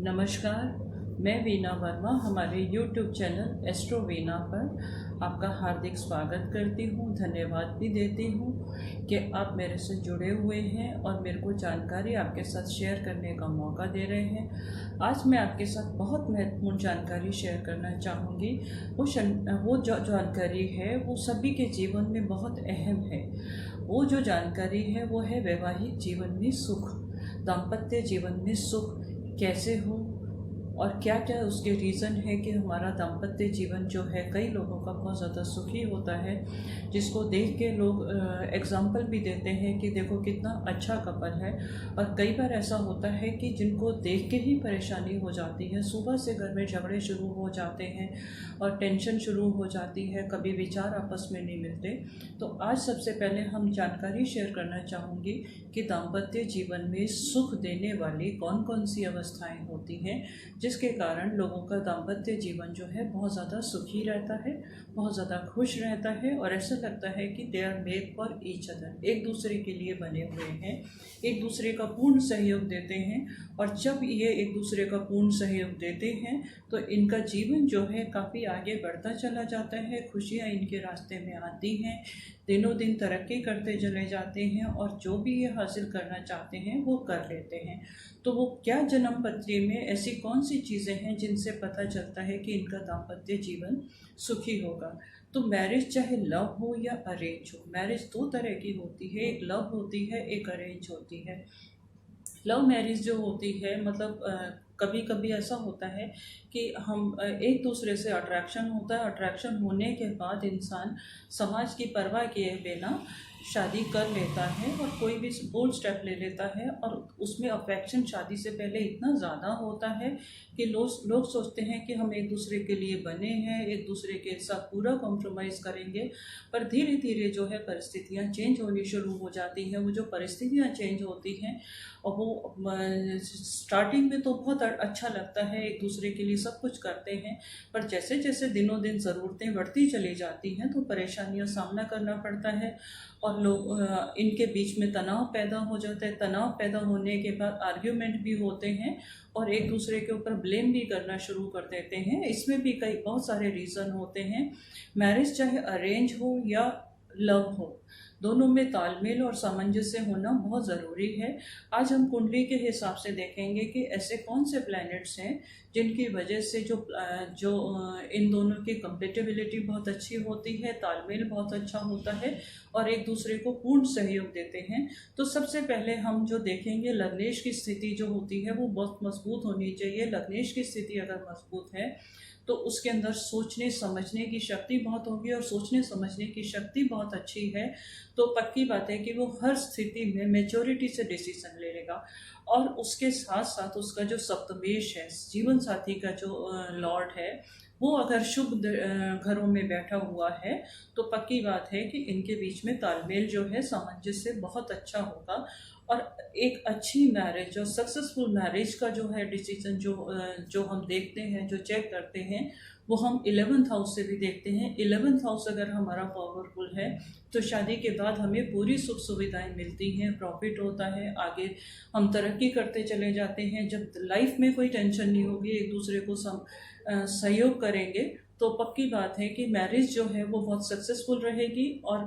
नमस्कार, मैं वीना वर्मा हमारे YouTube चैनल एस्ट्रो वीना पर आपका हार्दिक स्वागत करती हूँ। धन्यवाद भी देती हूँ कि आप मेरे से जुड़े हुए हैं और मेरे को जानकारी आपके साथ शेयर करने का मौका दे रहे हैं। आज मैं आपके साथ बहुत महत्वपूर्ण जानकारी शेयर करना चाहूँगी। वो जो जानकारी है वो सभी के जीवन में बहुत अहम है। वो जो जानकारी है वो है वैवाहिक जीवन में सुख, दाम्पत्य जीवन में सुख कैसे हो और क्या क्या उसके रीज़न है कि हमारा दाम्पत्य जीवन जो है कई लोगों का बहुत ज़्यादा सुखी होता है, जिसको देख के लोग एग्जाम्पल भी देते हैं कि देखो कितना अच्छा कपल है। और कई बार ऐसा होता है कि जिनको देख के ही परेशानी हो जाती है, सुबह से घर में झगड़े शुरू हो जाते हैं और टेंशन शुरू हो जाती है, कभी विचार आपस में नहीं मिलते। तो आज सबसे पहले हम जानकारी शेयर करना चाहूँगी कि दाम्पत्य जीवन में सुख देने वाली कौन कौन सी अवस्थाएँ होती हैं जिसके कारण लोगों का दाम्पत्य जीवन जो है बहुत ज़्यादा सुखी रहता है, बहुत ज़्यादा खुश रहता है और ऐसा लगता है कि they are made for each other, एक दूसरे के लिए बने हुए हैं, एक दूसरे का पूर्ण सहयोग देते हैं। और जब ये एक दूसरे का पूर्ण सहयोग देते हैं तो इनका जीवन जो है काफ़ी आगे बढ़ता चला जाता है, खुशियाँ इनके रास्ते में आती हैं, दिनों दिन तरक्की करते चले जाते हैं और जो भी ये हासिल करना चाहते हैं वो कर लेते हैं। तो वो क्या जन्म पत्री में ऐसी कौन सी चीज़ें हैं जिनसे पता चलता है कि इनका दाम्पत्य जीवन सुखी होगा। तो मैरिज चाहे लव हो या अरेंज हो, मैरिज दो तरह की होती है, एक लव होती है, एक अरेंज होती है। लव मैरिज जो होती है मतलब कभी कभी ऐसा होता है कि हम एक दूसरे से अट्रैक्शन होता है, अट्रैक्शन होने के बाद इंसान समाज की परवाह किए बिना शादी कर लेता है और कोई भी बोल्ड स्टेप ले लेता है और उसमें अफेक्शन शादी से पहले इतना ज़्यादा होता है कि लोग सोचते हैं कि हम एक दूसरे के लिए बने हैं, एक दूसरे के साथ पूरा कॉम्प्रोमाइज़ करेंगे। पर धीरे धीरे जो है परिस्थितियाँ चेंज होनी शुरू हो जाती हैं। वो जो परिस्थितियाँ चेंज होती हैं और वो स्टार्टिंग में तो बहुत अच्छा लगता है, एक दूसरे के लिए सब कुछ करते हैं, पर जैसे जैसे दिनों दिन ज़रूरतें बढ़ती चली जाती हैं तो परेशानियों सामना करना पड़ता है और लोग इनके बीच में तनाव पैदा हो जाता है। तनाव पैदा होने के बाद आर्ग्यूमेंट भी होते हैं और एक दूसरे के ऊपर ब्लेम भी करना शुरू कर देते हैं। इसमें भी कई बहुत सारे रीज़न होते हैं। मैरिज चाहे अरेंज हो या लव हो, दोनों में तालमेल और सामंजस्य होना बहुत ज़रूरी है। आज हम कुंडली के हिसाब से देखेंगे कि ऐसे कौन से प्लैनेट्स हैं जिनकी वजह से जो इन दोनों की कंपेटिबिलिटी बहुत अच्छी होती है, तालमेल बहुत अच्छा होता है और एक दूसरे को पूर्ण सहयोग देते हैं। तो सबसे पहले हम जो देखेंगे, लग्नेश की स्थिति जो होती है वो बहुत मजबूत होनी चाहिए। लग्नेश की स्थिति अगर मजबूत है तो उसके अंदर सोचने समझने की शक्ति बहुत होगी और सोचने समझने की शक्ति बहुत अच्छी है तो पक्की बात है कि वो हर स्थिति में मैच्योरिटी से डिसीजन ले लेगा। और उसके साथ साथ उसका जो सप्तमेश है, जीवन साथी का जो लॉर्ड है, वो अगर शुभ घरों में बैठा हुआ है तो पक्की बात है कि इनके बीच में तालमेल जो है, सामंजस्य बहुत अच्छा होगा। और एक अच्छी मैरिज और सक्सेसफुल मैरिज का जो है डिसीजन जो हम देखते हैं, जो चेक करते हैं, वो हम 11th हाउस से भी देखते हैं। 11th हाउस अगर हमारा पावरफुल है तो शादी के बाद हमें पूरी सुख सुविधाएं मिलती हैं, प्रॉफिट होता है, आगे हम तरक्की करते चले जाते हैं। जब लाइफ में कोई टेंशन नहीं होगी, एक दूसरे को सहयोग करेंगे तो पक्की बात है कि मैरिज जो है वो बहुत सक्सेसफुल रहेगी और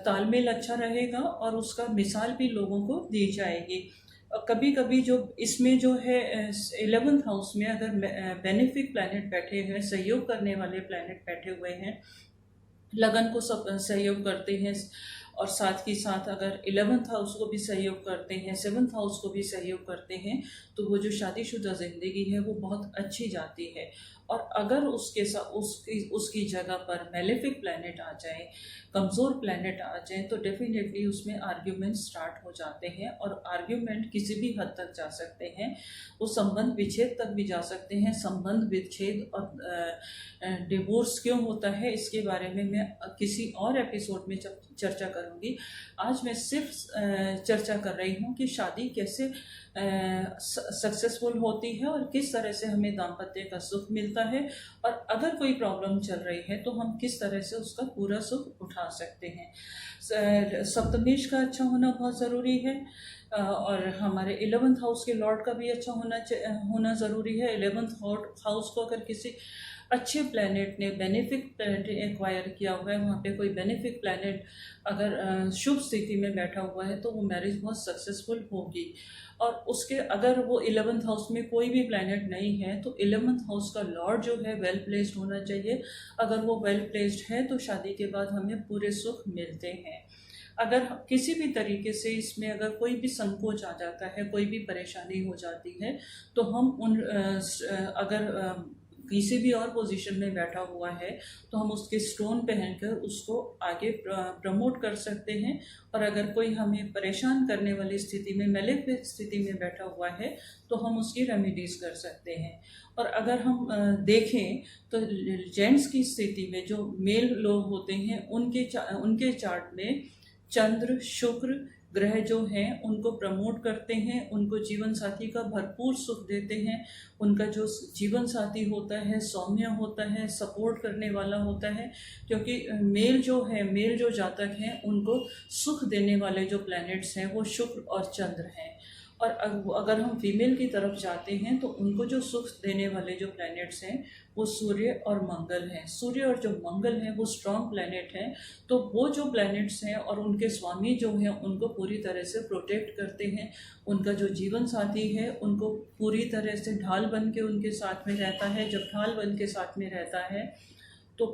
तालमेल अच्छा रहेगा और उसका मिसाल भी लोगों को दी जाएगी। कभी कभी जो इसमें जो है 11th हाउस में अगर बेनिफिक प्लैनेट बैठे हैं, सहयोग करने वाले प्लैनेट बैठे हुए हैं, लगन को सब सहयोग करते हैं और साथ ही साथ अगर 11th हाउस को भी सहयोग करते हैं, 7th हाउस को भी सहयोग करते हैं तो वो जो शादीशुदा ज़िंदगी है वो बहुत अच्छी जाती है। और अगर उसके साथ उसकी जगह पर मेलेफिक प्लैनेट आ जाए, कमज़ोर प्लैनेट आ जाए तो डेफिनेटली उसमें आर्ग्यूमेंट स्टार्ट हो जाते हैं और आर्ग्यूमेंट किसी भी हद तक जा सकते हैं। वो संबंध विच्छेद तक भी जा सकते हैं। संबंध विच्छेद और डिवोर्स क्यों होता है इसके बारे में मैं किसी और एपिसोड में जब चर्चा करूँगी। आज मैं सिर्फ चर्चा कर रही हूँ कि शादी कैसे सक्सेसफुल होती है और किस तरह से हमें दाम्पत्य का सुख मिलता है, और अगर कोई प्रॉब्लम चल रही है तो हम किस तरह से उसका पूरा सुख उठा सकते हैं। सप्तमेश का अच्छा होना बहुत ज़रूरी है, और हमारे 11th हाउस के लॉर्ड का भी अच्छा होना ज़रूरी है। 11th हाउस को अगर किसी अच्छे प्लैनेट ने बेनिफिक प्लैनेट एक्वायर किया हुआ है, वहाँ पे कोई बेनिफिक प्लैनेट अगर शुभ स्थिति में बैठा हुआ है तो वो मैरिज बहुत सक्सेसफुल होगी। और उसके अगर वो 11th हाउस में कोई भी प्लैनेट नहीं है तो 11th हाउस का लॉर्ड जो है वेल प्लेस्ड होना चाहिए। अगर वो वेल प्लेस्ड है तो शादी के बाद हमें पूरे सुख मिलते हैं। अगर किसी भी तरीके से इसमें अगर कोई भी संकोच आ जाता है, कोई भी परेशानी हो जाती है, तो हम अगर किसी भी और पोजीशन में बैठा हुआ है तो हम उसके स्टोन पहनकर उसको आगे प्रमोट कर सकते हैं। और अगर कोई हमें परेशान करने वाली स्थिति में, मैलेफिक स्थिति में बैठा हुआ है तो हम उसकी रेमेडीज कर सकते हैं। और अगर हम देखें तो जेंट्स की स्थिति में जो मेल लोग होते हैं उनके चार्ट में चंद्र शुक्र ग्रह जो हैं उनको प्रमोट करते हैं, उनको जीवन साथी का भरपूर सुख देते हैं। उनका जो जीवन साथी होता है सौम्य होता है, सपोर्ट करने वाला होता है, क्योंकि मेल जो जातक हैं उनको सुख देने वाले जो प्लैनेट्स हैं वो शुक्र और चंद्र हैं। और अगर हम फीमेल की तरफ जाते हैं तो उनको जो सुख देने वाले जो प्लैनेट्स हैं वो सूर्य और मंगल हैं। सूर्य और जो मंगल हैं वो स्ट्रॉन्ग प्लैनेट हैं, तो वो जो प्लैनेट्स हैं और उनके स्वामी जो हैं उनको पूरी तरह से प्रोटेक्ट करते हैं। उनका जो जीवन साथी है उनको पूरी तरह से ढाल बन के उनके साथ में रहता है। जब ढाल बन के साथ में रहता है तो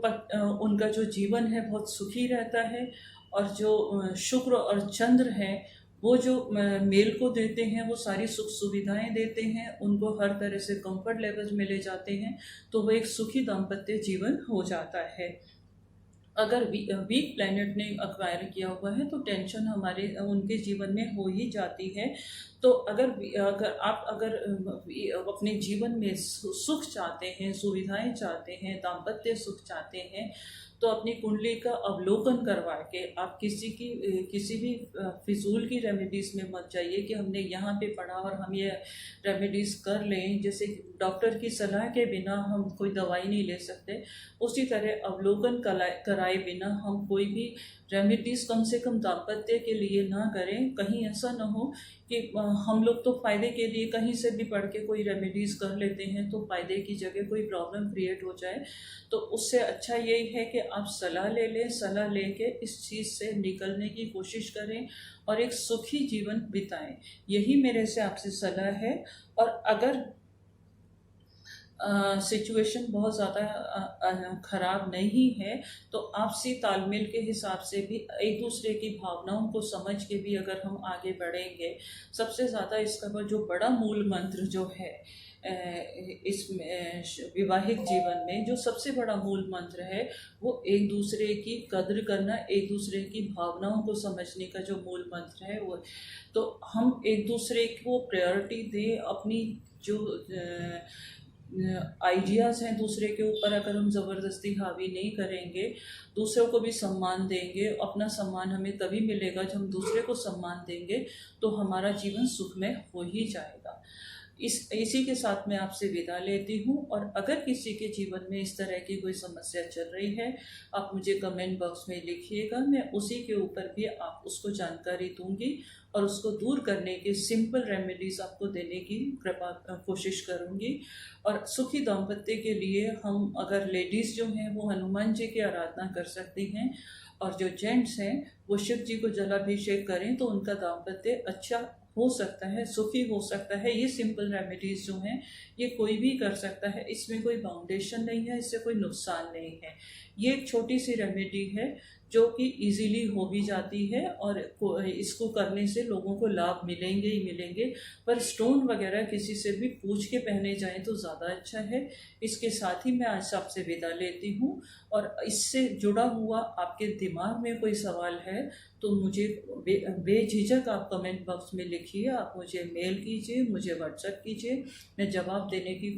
उनका जो जीवन है बहुत सुखी रहता है। और जो शुक्र और चंद्र हैं वो जो मेल को देते हैं वो सारी सुख सुविधाएं देते हैं, उनको हर तरह से कंफर्ट लेवल में ले जाते हैं, तो वो एक सुखी दाम्पत्य जीवन हो जाता है। अगर वीक प्लैनेट ने अक्वायर किया हुआ है तो टेंशन उनके जीवन में हो ही जाती है। तो अगर आप अपने जीवन में सुख चाहते हैं, सुविधाएं चाहते हैं, दाम्पत्य सुख चाहते हैं, तो अपनी कुंडली का अवलोकन करवा के आप किसी भी फिजूल की रेमेडीज में मत जाइए कि हमने यहाँ पे पढ़ा और हम ये रेमेडीज कर लें। जैसे डॉक्टर की सलाह के बिना हम कोई दवाई नहीं ले सकते, उसी तरह अवलोकन कराए बिना हम कोई भी रेमेडीज कम से कम दाम्पत्य के लिए ना करें। कहीं ऐसा ना हो कि हम लोग तो फ़ायदे के लिए कहीं से भी पढ़ के कोई रेमेडीज़ कर लेते हैं तो फ़ायदे की जगह कोई प्रॉब्लम क्रिएट हो जाए। तो उससे अच्छा यही है कि आप सलाह ले लें, सलाह लेके इस चीज़ से निकलने की कोशिश करें और एक सुखी जीवन बिताएं। यही मेरे से आपसे सलाह है। और अगर सिचुएशन बहुत ज़्यादा ख़राब नहीं है तो आपसी तालमेल के हिसाब से भी एक दूसरे की भावनाओं को समझ के भी अगर हम आगे बढ़ेंगे, सबसे ज़्यादा इसका जो बड़ा मूल मंत्र जो है इस विवाहिक जीवन में जो सबसे बड़ा मूल मंत्र है वो एक दूसरे की कद्र करना, एक दूसरे की भावनाओं को समझने का जो मूल मंत्र है वो। तो हम एक दूसरे को प्रायोरिटी दें, अपनी जो आइडियाज़ हैं दूसरे के ऊपर अगर हम ज़बरदस्ती हावी नहीं करेंगे, दूसरों को भी सम्मान देंगे। अपना सम्मान हमें तभी मिलेगा जब हम दूसरे को सम्मान देंगे, तो हमारा जीवन सुखमय हो ही जाएगा। इसी के साथ मैं आपसे विदा लेती हूँ। और अगर किसी के जीवन में इस तरह की कोई समस्या चल रही है, आप मुझे कमेंट बॉक्स में लिखिएगा, मैं उसी के ऊपर भी आप उसको जानकारी दूंगी और उसको दूर करने के सिंपल रेमेडीज़ आपको देने की कोशिश करूँगी। और सुखी दाम्पत्य के लिए हम अगर लेडीज़ जो हैं वो हनुमान जी की आराधना कर सकती हैं, और जो जेंट्स हैं वो शिव जी को जलाभिषेक करें तो उनका दाम्पत्य अच्छा हो सकता है, सुखी हो सकता है। ये सिंपल रेमेडीज़ जो हैं ये कोई भी कर सकता है, इसमें कोई बाउंडेशन नहीं है, इससे कोई नुकसान नहीं है। ये एक छोटी सी रेमेडी है जो कि इजीली हो भी जाती है और इसको करने से लोगों को लाभ मिलेंगे ही मिलेंगे। पर स्टोन वगैरह किसी से भी पूछ के पहने जाएं तो ज़्यादा अच्छा है। इसके साथ ही मैं आज आपसे विदा लेती हूँ। और इससे जुड़ा हुआ आपके दिमाग में कोई सवाल है तो मुझे बेझिझक आप कमेंट बॉक्स में लिखिए, आप मुझे मेल कीजिए, मुझे व्हाट्सएप कीजिए। मैं जवाब देने की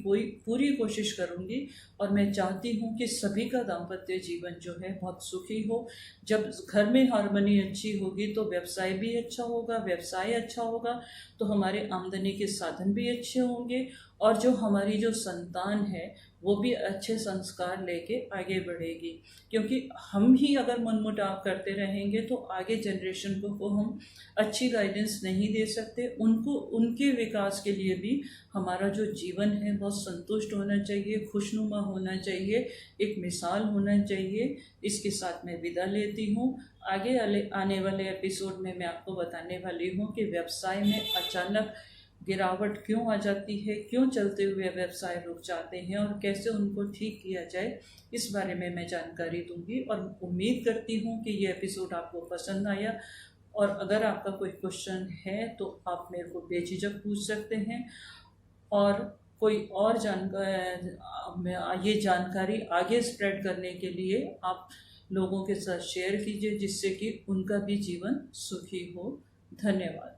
पूरी कोशिश करूँगी। और मैं चाहती हूँ कि सभी का दाम्पत्य जीवन जो है बहुत सुखी हो। जब घर में हार्मनी अच्छी होगी तो व्यवसाय भी अच्छा होगा, व्यवसाय अच्छा होगा तो हमारे आमदनी के साधन भी अच्छे होंगे, और जो हमारी जो संतान है वो भी अच्छे संस्कार लेके आगे बढ़ेगी। क्योंकि हम ही अगर मनमुटाव करते रहेंगे तो आगे जनरेशन को हम अच्छी गाइडेंस नहीं दे सकते। उनको उनके विकास के लिए भी हमारा जो जीवन है बहुत संतुष्ट होना चाहिए, खुशनुमा होना चाहिए, एक मिसाल होना चाहिए। इसके साथ मैं विदा लेती हूँ। आगे आने वाले एपिसोड में मैं आपको बताने वाली हूँ कि व्यवसाय में अचानक गिरावट क्यों आ जाती है, क्यों चलते हुए व्यवसाय रुक जाते हैं और कैसे उनको ठीक किया जाए, इस बारे में मैं जानकारी दूंगी। और उम्मीद करती हूँ कि ये एपिसोड आपको पसंद आया। और अगर आपका कोई क्वेश्चन है तो आप मेरे को बेझिझक पूछ सकते हैं। और कोई और ये जानकारी आगे स्प्रेड करने के लिए आप लोगों के साथ शेयर कीजिए, जिससे कि उनका भी जीवन सुखी हो। धन्यवाद।